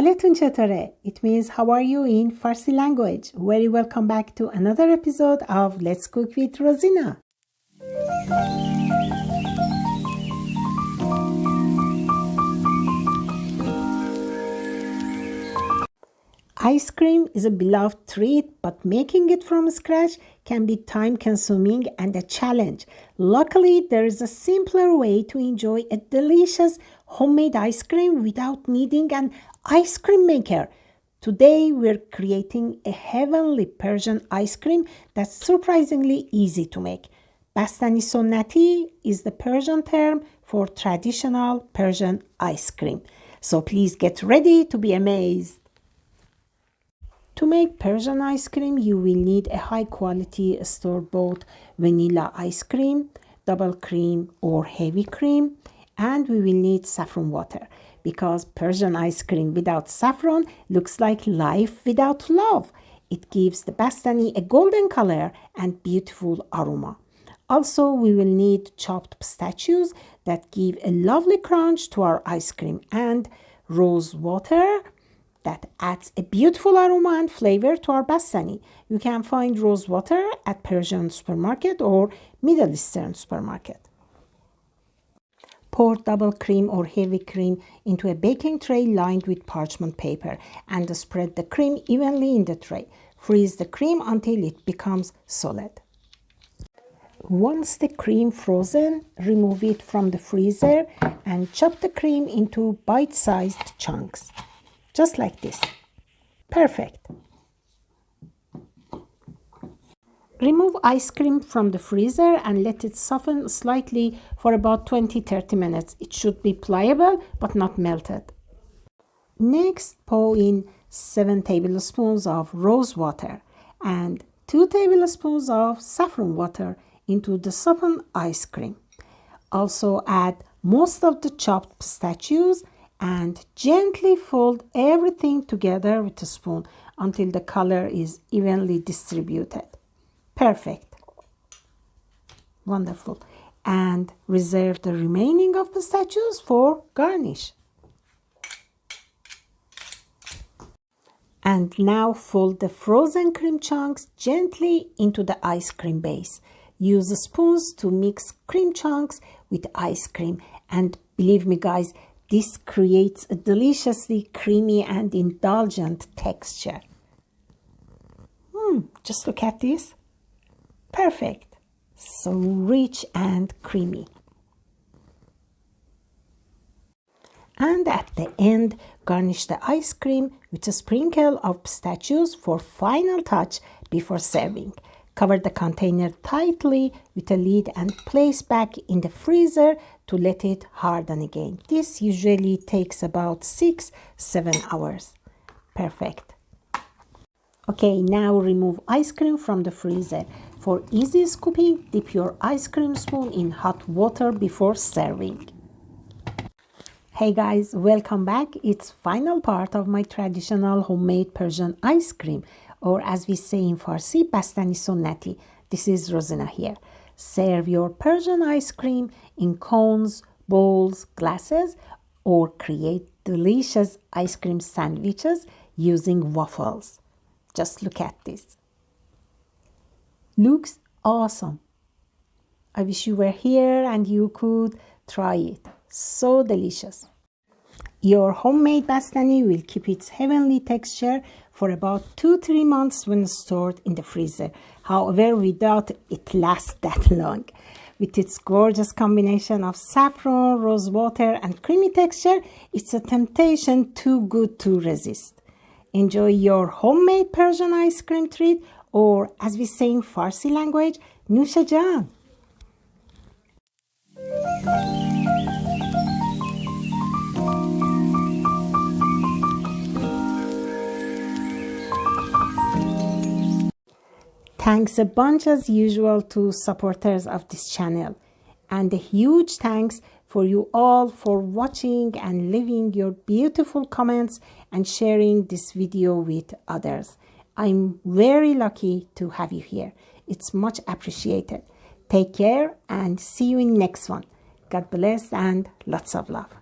حالتون چطوره؟ It means how are you in Farsi language. Very welcome back to another episode of Let's Cook with Rozina. Ice cream is a beloved treat, but making it from scratch can be time-consuming and a challenge. Luckily, there is a simpler way to enjoy a delicious homemade ice cream without needing an ice cream maker. Today, we're creating a heavenly Persian ice cream that's surprisingly easy to make. Bastani Sonnati is the Persian term for traditional Persian ice cream. So please get ready to be amazed. To make Persian ice cream, you will need a high-quality store-bought vanilla ice cream, double cream or heavy cream, and we will need saffron water because Persian ice cream without saffron looks like life without love. It gives the bastani a golden color and beautiful aroma. Also, we will need chopped pistachios that give a lovely crunch to our ice cream and rose water that adds a beautiful aroma and flavor to our bastani. You can find rose water at Persian supermarket or Middle Eastern supermarket. Pour double cream or heavy cream into a baking tray lined with parchment paper and spread the cream evenly in the tray. Freeze the cream until it becomes solid. Once the cream frozen, remove it from the freezer and chop the cream into bite-sized chunks. Just like this. Perfect. Remove ice cream from the freezer and let it soften slightly for about 20-30 minutes. It should be pliable but not melted. Next, pour in 7 tablespoons of rose water and 2 tablespoons of saffron water into the softened ice cream. Also add most of the chopped pistachios and gently fold everything together with a spoon until the color is evenly distributed. Perfect. Wonderful. And reserve the remaining of pistachios for garnish. And now fold the frozen cream chunks gently into the ice cream base. Use spoons to mix cream chunks with ice cream. And believe me guys, this creates a deliciously creamy and indulgent texture. Just look at this. Perfect. So rich and creamy. And at the end, garnish the ice cream with a sprinkle of pistachios for final touch before serving. Cover the container tightly with a lid and place back in the freezer to let it harden again. This usually takes about 6-7 hours. Perfect. Okay, now remove ice cream from the freezer. For easy scooping, dip your ice cream spoon in hot water before serving. Hey guys, welcome back. It's final part of my traditional homemade Persian ice cream, or as we say in Farsi, Bastani Sonnati. This is Rozina here. Serve your Persian ice cream in cones, bowls, glasses, or create delicious ice cream sandwiches using waffles. Just look at this. Looks awesome. I wish you were here and you could try it. So delicious. Your homemade bastani will keep its heavenly texture for about 2-3 months when stored in the freezer. However, we doubt it lasts that long. With its gorgeous combination of saffron, rose water, and creamy texture, it's a temptation too good to resist. Enjoy your homemade Persian ice cream treat, or as we say in Farsi language, Nusha Jan. Thanks a bunch as usual to supporters of this channel, and a huge thanks for you all for watching and leaving your beautiful comments and sharing this video with others. I'm very lucky to have you here. It's much appreciated. Take care and see you in next one. God bless and lots of love.